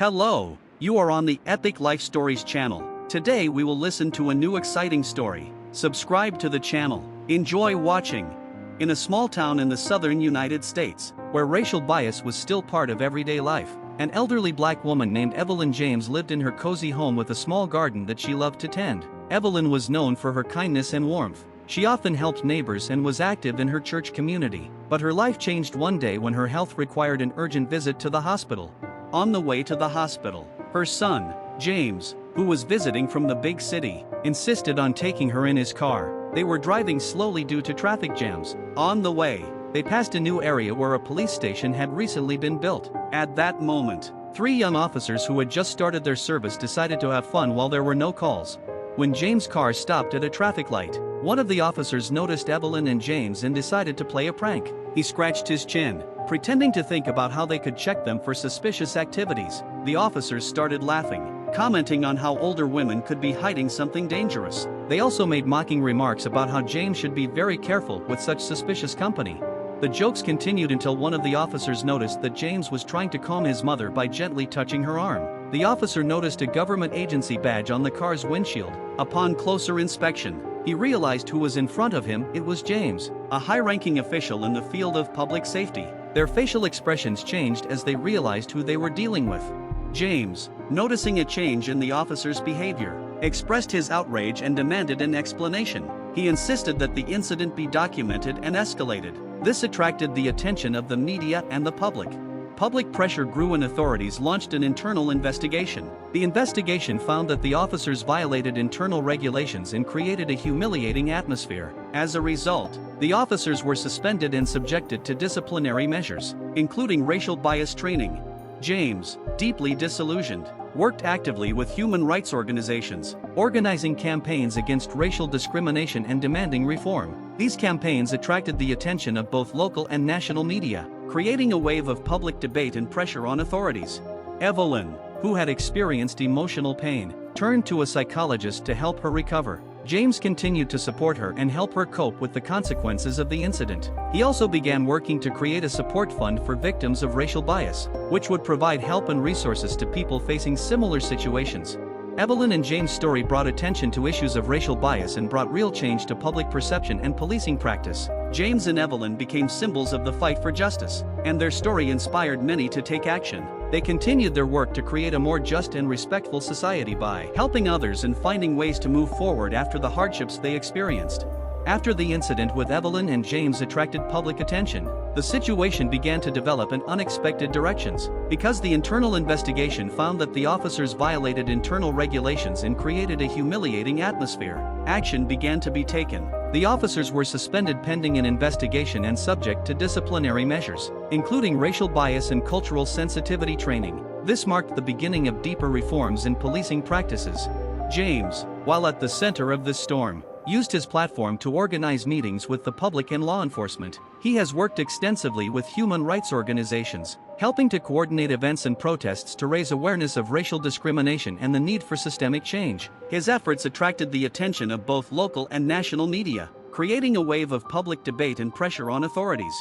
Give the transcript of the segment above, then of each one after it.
Hello, you are on the Epic Life Stories channel. Today we will listen to a new exciting story. Subscribe to the channel. Enjoy watching. In a small town in the southern United States, where racial bias was still part of everyday life, an elderly black woman named Evelyn James lived in her cozy home with a small garden that she loved to tend. Evelyn was known for her kindness and warmth. She often helped neighbors and was active in her church community. But her life changed one day when her health required an urgent visit to the hospital. On the way to the hospital, her son, James, who was visiting from the big city, insisted on taking her in his car. They were driving slowly due to traffic jams. On the way, they passed a new area where a police station had recently been built. At that moment, 3 young officers who had just started their service decided to have fun while there were no calls. When James' car stopped at a traffic light, one of the officers noticed Evelyn and James and decided to play a prank. He scratched his chin, pretending to think about how they could check them for suspicious activities. The officers started laughing, commenting on how older women could be hiding something dangerous. They also made mocking remarks about how James should be very careful with such suspicious company. The jokes continued until one of the officers noticed that James was trying to calm his mother by gently touching her arm. The officer noticed a government agency badge on the car's windshield. Upon closer inspection, he realized who was in front of him. It was James, a high-ranking official in the field of public safety. Their facial expressions changed as they realized who they were dealing with. James, noticing a change in the officer's behavior, expressed his outrage and demanded an explanation. He insisted that the incident be documented and escalated. This attracted the attention of the media and the public. Public pressure grew and authorities launched an internal investigation. The investigation found that the officers violated internal regulations and created a humiliating atmosphere. As a result, the officers were suspended and subjected to disciplinary measures, including racial bias training. James, deeply disillusioned, worked actively with human rights organizations, organizing campaigns against racial discrimination and demanding reform. These campaigns attracted the attention of both local and national media, creating a wave of public debate and pressure on authorities. Evelyn, who had experienced emotional pain, turned to a psychologist to help her recover. James continued to support her and help her cope with the consequences of the incident. He also began working to create a support fund for victims of racial bias, which would provide help and resources to people facing similar situations. Evelyn and James' story brought attention to issues of racial bias and brought real change to public perception and policing practice. James and Evelyn became symbols of the fight for justice, and their story inspired many to take action. They continued their work to create a more just and respectful society by helping others and finding ways to move forward after the hardships they experienced. After the incident with Evelyn and James attracted public attention, the situation began to develop in unexpected directions. Because the internal investigation found that the officers violated internal regulations and created a humiliating atmosphere, action began to be taken. The officers were suspended pending an investigation and subject to disciplinary measures, including racial bias and cultural sensitivity training. This marked the beginning of deeper reforms in policing practices. James, while at the center of this storm, used his platform to organize meetings with the public and law enforcement. He has worked extensively with human rights organizations, helping to coordinate events and protests to raise awareness of racial discrimination and the need for systemic change. His efforts attracted the attention of both local and national media, creating a wave of public debate and pressure on authorities.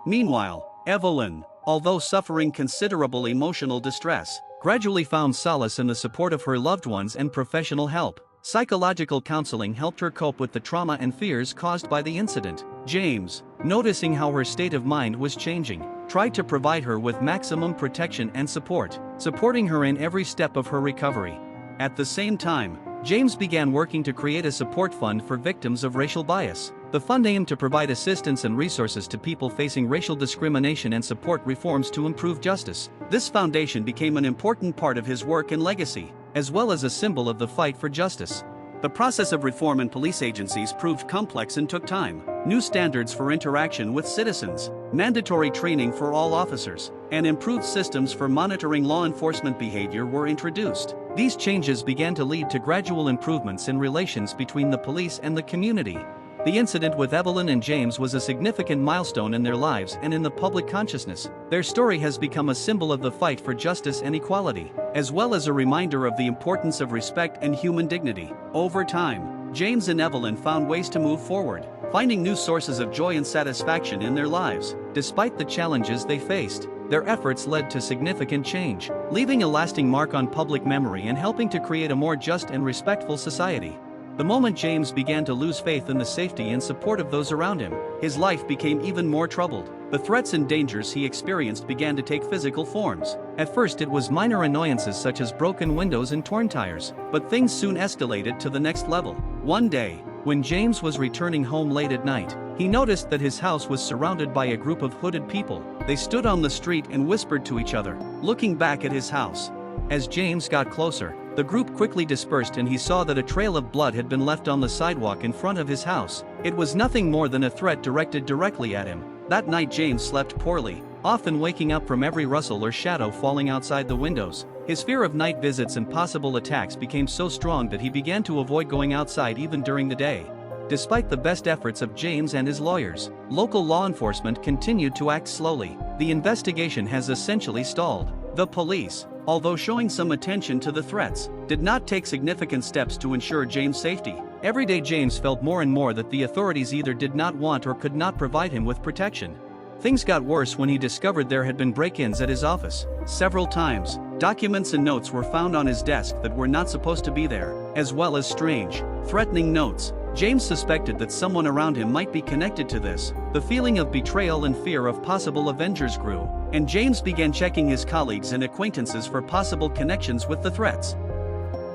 Meanwhile, Evelyn, although suffering considerable emotional distress, gradually found solace in the support of her loved ones and professional help. Psychological counseling helped her cope with the trauma and fears caused by the incident. James, noticing how her state of mind was changing, tried to provide her with maximum protection and support, supporting her in every step of her recovery. At the same time, James began working to create a support fund for victims of racial bias. The fund aimed to provide assistance and resources to people facing racial discrimination and support reforms to improve justice. This foundation became an important part of his work and legacy, as well as a symbol of the fight for justice. The process of reform in police agencies proved complex and took time. New standards for interaction with citizens, mandatory training for all officers, and improved systems for monitoring law enforcement behavior were introduced. These changes began to lead to gradual improvements in relations between the police and the community. The incident with Evelyn and James was a significant milestone in their lives and in the public consciousness. Their story has become a symbol of the fight for justice and equality, as well as a reminder of the importance of respect and human dignity. Over time, James and Evelyn found ways to move forward, finding new sources of joy and satisfaction in their lives. Despite the challenges they faced, their efforts led to significant change, leaving a lasting mark on public memory and helping to create a more just and respectful society. The moment James began to lose faith in the safety and support of those around him, his life became even more troubled. The threats and dangers he experienced began to take physical forms. At first it was minor annoyances such as broken windows and torn tires, but things soon escalated to the next level. One day, when James was returning home late at night, he noticed that his house was surrounded by a group of hooded people. They stood on the street and whispered to each other, looking back at his house. As James got closer, the group quickly dispersed and he saw that a trail of blood had been left on the sidewalk in front of his house. It was nothing more than a threat directed directly at him. That night James slept poorly, often waking up from every rustle or shadow falling outside the windows. His fear of night visits and possible attacks became so strong that he began to avoid going outside even during the day. Despite the best efforts of James and his lawyers, local law enforcement continued to act slowly. The investigation has essentially stalled. The police, although showing some attention to the threats, did not take significant steps to ensure James' safety. Every day James felt more and more that the authorities either did not want or could not provide him with protection. Things got worse when he discovered there had been break-ins at his office. Several times, documents and notes were found on his desk that were not supposed to be there, as well as strange, threatening notes. James suspected that someone around him might be connected to this. The feeling of betrayal and fear of possible avengers grew, and James began checking his colleagues and acquaintances for possible connections with the threats.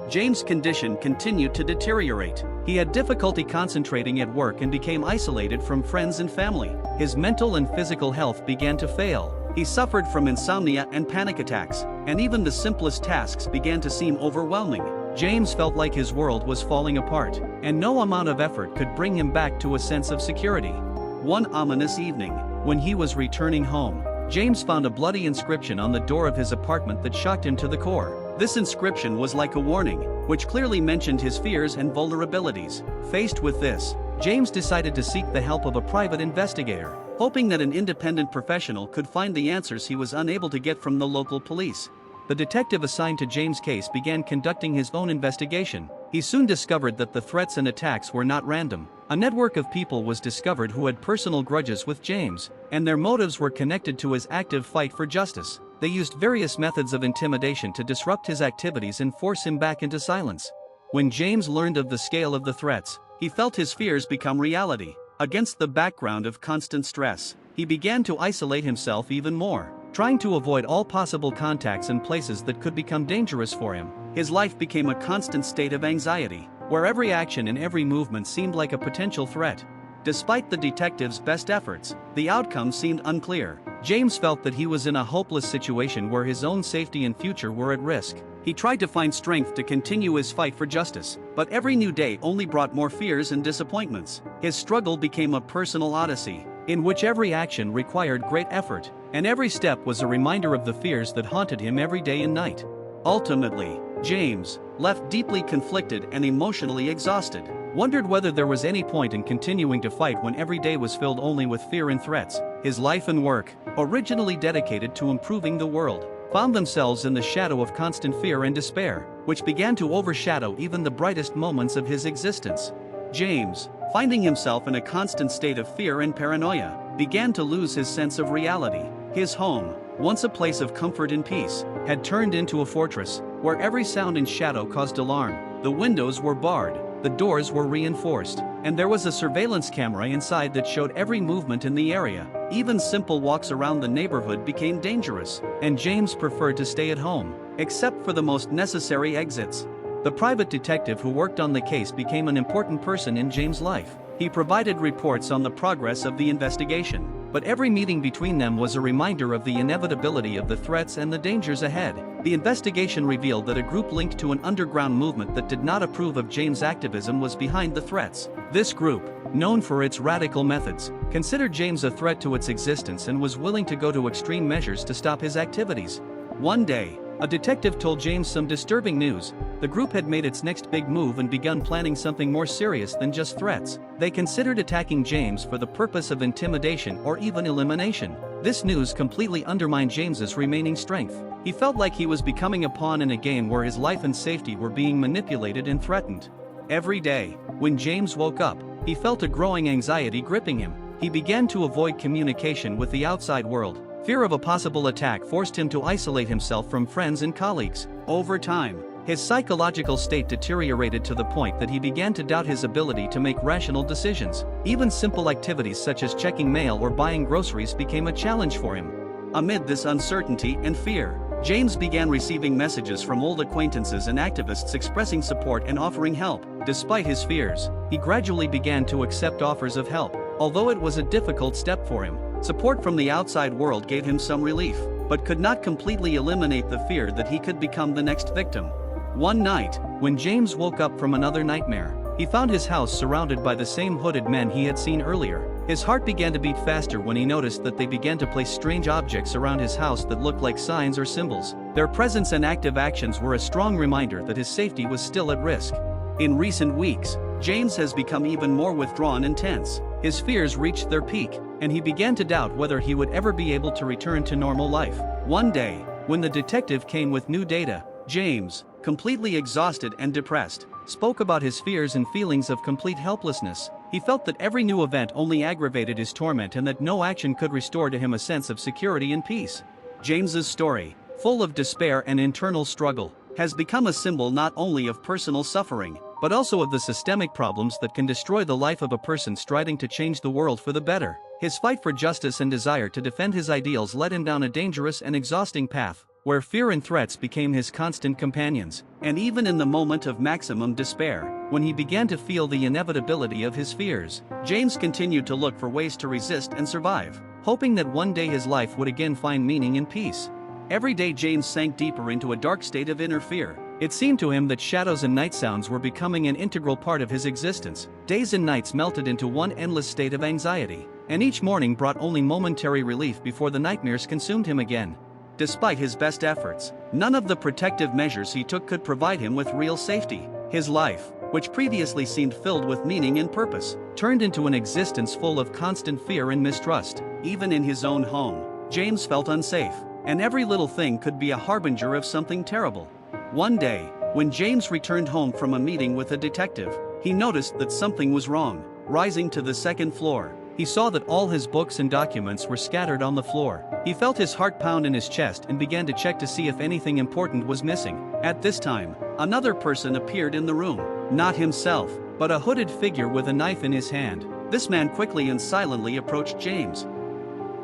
James' condition continued to deteriorate. He had difficulty concentrating at work and became isolated from friends and family. His mental and physical health began to fail. He suffered from insomnia and panic attacks, and even the simplest tasks began to seem overwhelming. James felt like his world was falling apart, and no amount of effort could bring him back to a sense of security. One ominous evening, when he was returning home, James found a bloody inscription on the door of his apartment that shocked him to the core. This inscription was like a warning, which clearly mentioned his fears and vulnerabilities. Faced with this, James decided to seek the help of a private investigator, hoping that an independent professional could find the answers he was unable to get from the local police. The detective assigned to James' case began conducting his own investigation. He soon discovered that the threats and attacks were not random. A network of people was discovered who had personal grudges with James, and their motives were connected to his active fight for justice. They used various methods of intimidation to disrupt his activities and force him back into silence. When James learned of the scale of the threats, he felt his fears become reality. Against the background of constant stress, he began to isolate himself even more, trying to avoid all possible contacts and places that could become dangerous for him. His life became a constant state of anxiety, where every action and every movement seemed like a potential threat. Despite the detective's best efforts, the outcome seemed unclear. James felt that he was in a hopeless situation where his own safety and future were at risk. He tried to find strength to continue his fight for justice, but every new day only brought more fears and disappointments. His struggle became a personal odyssey, in which every action required great effort, and every step was a reminder of the fears that haunted him every day and night. Ultimately, James, left deeply conflicted and emotionally exhausted, wondered whether there was any point in continuing to fight when every day was filled only with fear and threats. His life and work, originally dedicated to improving the world, found themselves in the shadow of constant fear and despair, which began to overshadow even the brightest moments of his existence. James, finding himself in a constant state of fear and paranoia, began to lose his sense of reality. His home, once a place of comfort and peace, had turned into a fortress, where every sound and shadow caused alarm. The windows were barred, the doors were reinforced, and there was a surveillance camera inside that showed every movement in the area. Even simple walks around the neighborhood became dangerous, and James preferred to stay at home, except for the most necessary exits. The private detective who worked on the case became an important person in James' life. He provided reports on the progress of the investigation, but every meeting between them was a reminder of the inevitability of the threats and the dangers ahead. The investigation revealed that a group linked to an underground movement that did not approve of James' activism was behind the threats. This group, known for its radical methods, considered James a threat to its existence and was willing to go to extreme measures to stop his activities. One day, a detective told James some disturbing news. The group had made its next big move and begun planning something more serious than just threats. They considered attacking James for the purpose of intimidation or even elimination. This news completely undermined James's remaining strength. He felt like he was becoming a pawn in a game where his life and safety were being manipulated and threatened. Every day, when James woke up, he felt a growing anxiety gripping him. He began to avoid communication with the outside world, Fear of a possible attack forced him to isolate himself from friends and colleagues. Over time, his psychological state deteriorated to the point that he began to doubt his ability to make rational decisions. Even simple activities such as checking mail or buying groceries became a challenge for him. Amid this uncertainty and fear, James began receiving messages from old acquaintances and activists expressing support and offering help. Despite his fears, he gradually began to accept offers of help. Although it was a difficult step for him, support from the outside world gave him some relief, but could not completely eliminate the fear that he could become the next victim. One night, when James woke up from another nightmare, he found his house surrounded by the same hooded men he had seen earlier. His heart began to beat faster when he noticed that they began to place strange objects around his house that looked like signs or symbols. Their presence and active actions were a strong reminder that his safety was still at risk. In recent weeks, James has become even more withdrawn and tense. His fears reached their peak, and he began to doubt whether he would ever be able to return to normal life. One day, when the detective came with new data, James, completely exhausted and depressed, spoke about his fears and feelings of complete helplessness. He felt that every new event only aggravated his torment and that no action could restore to him a sense of security and peace. James's story, full of despair and internal struggle, has become a symbol not only of personal suffering, but also of the systemic problems that can destroy the life of a person striving to change the world for the better. His fight for justice and desire to defend his ideals led him down a dangerous and exhausting path, where fear and threats became his constant companions. And even in the moment of maximum despair, when he began to feel the inevitability of his fears, James continued to look for ways to resist and survive, hoping that one day his life would again find meaning and peace. Every day James sank deeper into a dark state of inner fear. It seemed to him that shadows and night sounds were becoming an integral part of his existence. Days and nights melted into one endless state of anxiety, and each morning brought only momentary relief before the nightmares consumed him again. Despite his best efforts, none of the protective measures he took could provide him with real safety. His life, which previously seemed filled with meaning and purpose, turned into an existence full of constant fear and mistrust. Even in his own home, James felt unsafe, and every little thing could be a harbinger of something terrible. One day, when James returned home from a meeting with a detective, he noticed that something was wrong. Rising to the second floor, he saw that all his books and documents were scattered on the floor. He felt his heart pound in his chest and began to check to see if anything important was missing. At this time, another person appeared in the room. Not himself, but a hooded figure with a knife in his hand. This man quickly and silently approached James.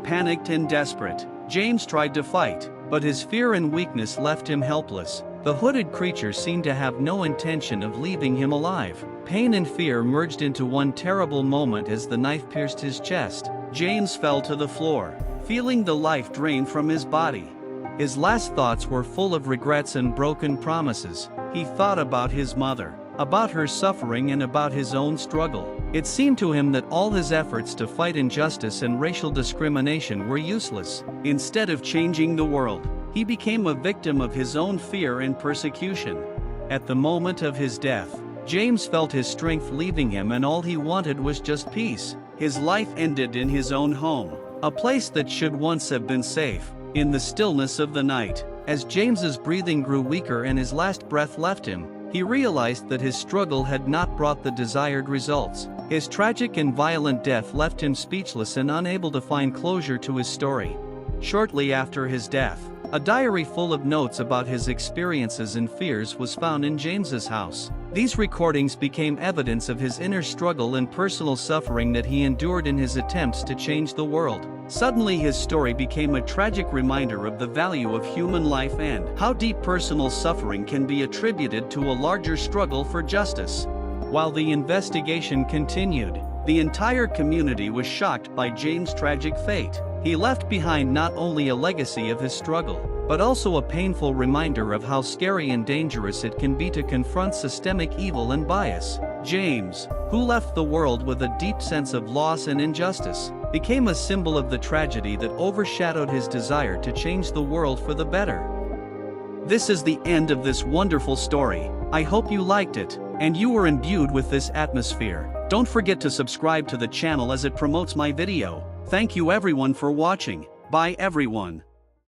Panicked and desperate, James tried to fight, but his fear and weakness left him helpless. The hooded creature seemed to have no intention of leaving him alive. Pain and fear merged into one terrible moment as the knife pierced his chest. James fell to the floor, feeling the life drain from his body. His last thoughts were full of regrets and broken promises. He thought about his mother, about her suffering and about his own struggle. It seemed to him that all his efforts to fight injustice and racial discrimination were useless. Instead of changing the world, he became a victim of his own fear and persecution. At the moment of his death, James felt his strength leaving him and all he wanted was just peace. His life ended in his own home, a place that should once have been safe. In the stillness of the night, as James's breathing grew weaker and his last breath left him, he realized that his struggle had not brought the desired results. His tragic and violent death left him speechless and unable to find closure to his story. Shortly after his death, a diary full of notes about his experiences and fears was found in James's house. These recordings became evidence of his inner struggle and personal suffering that he endured in his attempts to change the world. Suddenly his story became a tragic reminder of the value of human life and how deep personal suffering can be attributed to a larger struggle for justice. While the investigation continued, the entire community was shocked by James' tragic fate. He left behind not only a legacy of his struggle, but also a painful reminder of how scary and dangerous it can be to confront systemic evil and bias. James, who left the world with a deep sense of loss and injustice, became a symbol of the tragedy that overshadowed his desire to change the world for the better. This is the end of this wonderful story. I hope you liked it, and you were imbued with this atmosphere. Don't forget to subscribe to the channel as it promotes my video. Thank you everyone for watching. Bye everyone.